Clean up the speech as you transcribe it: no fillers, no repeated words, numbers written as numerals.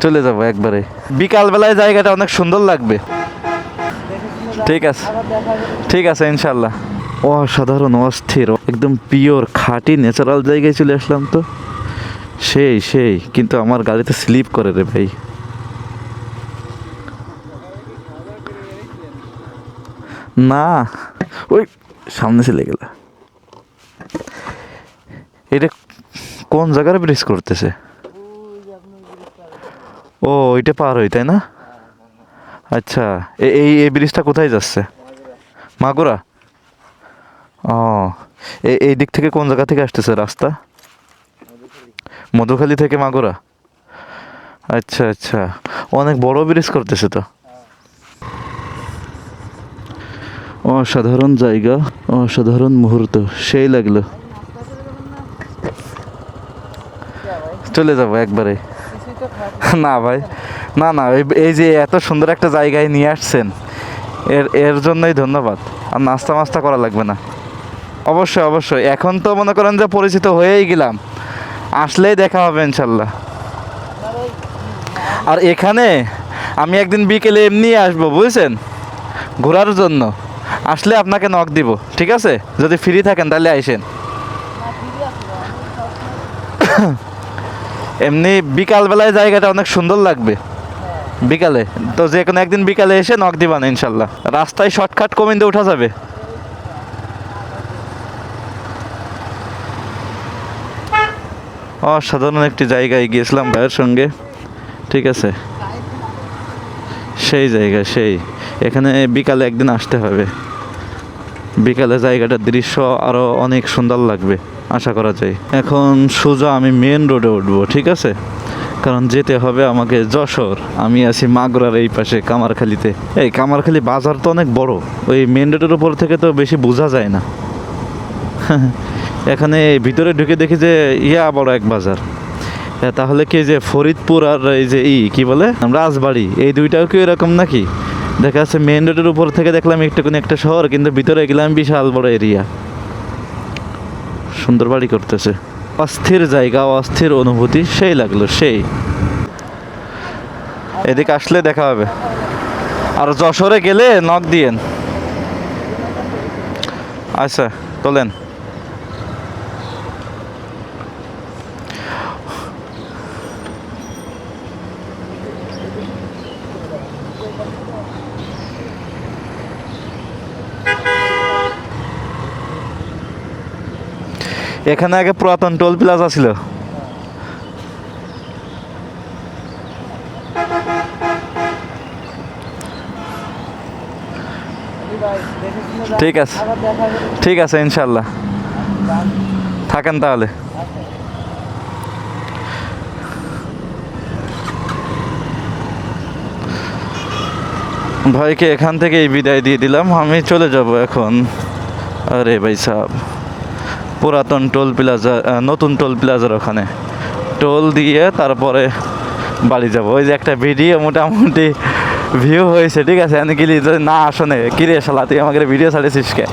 চলে যাবো একবারে। বিকালবেলায় জায়গাটা অনেক সুন্দর লাগবে। ঠিক আছে, ঠিক আছে, ইনশাল্লাহ। অসাধারণ, অস্থির, একদম পিওর খাঁটি ন্যাচারাল জায়গায় চলে আসলাম তো। সেই সেই, কিন্তু আমার গাড়িতে স্লিপ করে রে ভাই। না, ওই সামনে চলে গেল। এটা কোন জায়গার ব্রিজ করতেছে? ও, ওইটা পার হই, তাই না? আচ্ছা, এই এই ব্রিজটা কোথায় যাচ্ছে? মাগুরা। ও, এই দিক থেকে কোন জায়গা থেকে আসতেছে রাস্তা? মধুখালী থেকে মাগুরা। আচ্ছা আচ্ছা, অনেক বড় ব্রিজ করতেছে তো। অসাধারণ জায়গা, অসাধারণ মুহূর্ত, সেই লাগলো। চলে যাবো একবারে। না ভাই, না না, এই যে এত সুন্দর একটা জায়গায় নিয়ে আসছেন, এর এর জন্যই ধন্যবাদ। আর নাস্তা মাস্তা করা লাগবে না। অবশ্যই অবশ্যই, এখন তো মনে করেন যে পরিচিত হয়েই গেলাম, আসলেই দেখা হবে ইনশাল্লাহ। আর এখানে আমি একদিন বিকেলে এমনি আসবো, বুঝছেন, ঘোরার জন্য। আসলে আপনাকে নক দিব, ঠিক আছে? যদি ফ্রি থাকেন তাহলে আইসেন। এমনি বিকালবেলায় জায়গাটা অনেক সুন্দর লাগবে। বিকালে তো যে কোনো একদিন বিকালে এসে নক দিবান ইনশাল্লাহ। রাস্তায় শর্টকাট কমিন্দে উঠা যাবে। অসাধারণ একটি জায়গায় গিয়েছিলাম ভাইয়ের সঙ্গে, ঠিক আছে? সেই জায়গা, সেই, এখানে বিকালে একদিন আসতে হবে। বিকালে জায়গাটার দৃশ্য আরও অনেক সুন্দর লাগবে আশা করা যায়। এখন সোজা আমি মেন রোডে উঠবো, ঠিক আছে? কারণ যেতে হবে আমাকে যশোর। আমি আছি মাগুরার এই পাশে কামারখালীতে। এই কামারখালী বাজার তো অনেক বড়, ওই মেন রোডের উপর থেকে তো বেশি বোঝা যায় না। এখানে ভিতরে ঢুকে দেখি যে বড় এক বাজার। তাহলে কি যে ফরিদপুর আর এই যে কি বলে রাজবাড়ি, এই দুইটাও কি এরকম নাকি? দেখা যাচ্ছে মেন রোডের উপর থেকে দেখলাম একটুখানি একটা শহর, কিন্তু ভিতরে গেলাম বিশাল বড় এরিয়া। সুন্দর বাড়ি করতেছে। অস্থির জায়গা, অস্থির অনুভূতি, সেই লাগলো, সেই। এদিকে আসলে দেখা হবে। আর যশোরে গেলে নক দিয়েন। আচ্ছা, তোলেন। এখানে আগে পুরাতন টোল প্লাজা ছিল। ঠিক আছে, ঠিক আছে, ইনশাল্লাহ। থাকেন তাহলে। ভাইকে এখান থেকেই বিদায় দিয়ে দিলাম, আমি চলে যাব এখন। আরে ভাই সাহেব, পুরাতন টোল প্লাজা, নতুন টোল প্লাজার ওখানে টোল দিয়ে তারপরে বাড়ি যাব। ওই যে একটা ভিডিও মোটামুটি ভিউ হয়েছে, ঠিক আছে? আমি গেলি যদি না আসনে, কিরে শালা তুই আমাকে ভিডিও ছাড়েছিস কে?